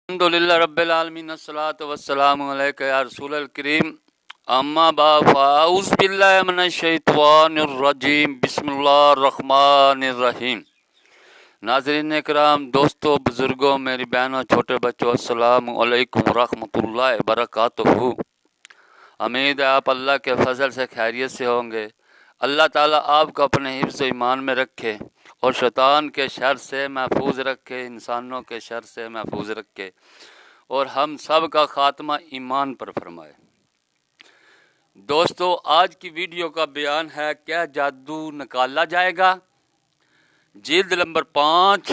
الحمدللہ رب العالمین الصلاۃ والسلام علیک یا رسول الکریم اما بعد فاعوذ باللہ من الشیطان الرجیم بسم اللہ الرحمن الرحیم۔ ناظرین اکرام، دوستو، بزرگوں، میری بہنوں، چھوٹے بچوں، السلام علیکم ورحمۃ اللہ وبرکاتہ۔ امید ہے آپ اللہ کے فضل سے خیریت سے ہوں گے۔ اللہ تعالیٰ آپ کو اپنے حفظ و ایمان میں رکھے اور شیطان کے شر سے محفوظ رکھے، انسانوں کے شر سے محفوظ رکھے، اور ہم سب کا خاتمہ ایمان پر فرمائے۔ دوستو، آج کی ویڈیو کا بیان ہے کیا جادو نکالا جائے گا؟ جلد نمبر 5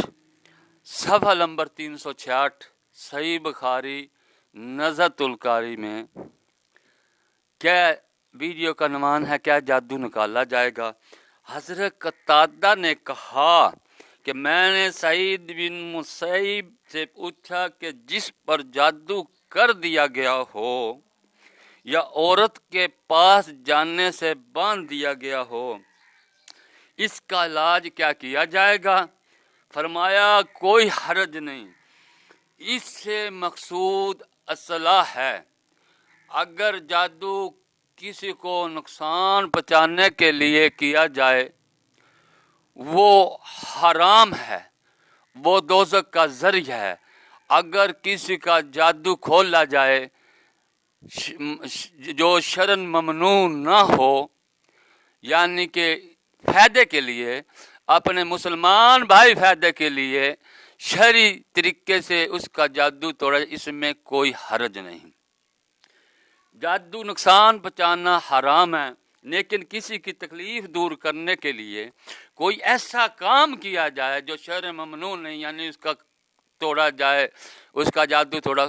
صفحہ نمبر 366 صحیح بخاری نزہۃ القاری میں کیا ویڈیو کا عنوان ہے کیا جادو نکالا جائے گا۔ حضرت قتادہ نے کہا کہ میں نے سعید بن مسیب سے پوچھا کہ جس پر جادو کر دیا گیا ہو یا عورت کے پاس جانے سے باندھ دیا گیا ہو، اس کا علاج کیا کیا جائے گا؟ فرمایا کوئی حرج نہیں، اس سے مقصود اصلاح ہے۔ اگر جادو کسی کو نقصان پہنچانے کے لیے کیا جائے وہ حرام ہے، وہ دوزخ کا ذریعہ ہے۔ اگر کسی کا جادو کھولا جائے جو شرعاً ممنوع نہ ہو، یعنی کہ فائدے کے لیے، اپنے مسلمان بھائی فائدے کے لیے شرعی طریقے سے اس کا جادو توڑا، اس میں کوئی حرج نہیں۔ جادو نقصان پہنچانا حرام ہے، لیکن کسی کی تکلیف دور کرنے کے لیے کوئی ایسا کام کیا جائے جو شرع ممنوع نہیں، یعنی اس کا توڑا جائے، اس کا جادو توڑا،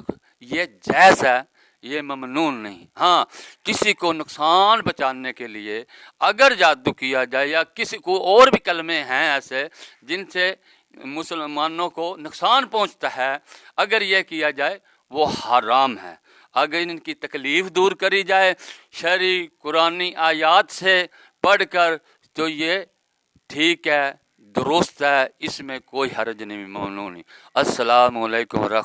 یہ جائز ہے، یہ ممنوع نہیں۔ ہاں، کسی کو نقصان پہنچانے کے لیے اگر جادو کیا جائے، یا کسی کو اور بھی کلمے ہیں ایسے جن سے مسلمانوں کو نقصان پہنچتا ہے، اگر یہ کیا جائے وہ حرام ہے۔ اگر ان کی تکلیف دور کری جائے شرعی قرآنی آیات سے پڑھ کر تو یہ ٹھیک ہے، درست ہے، اس میں کوئی حرج نہیں، ممنوع نہیں۔ السلام علیکم ورحمۃ اللہ۔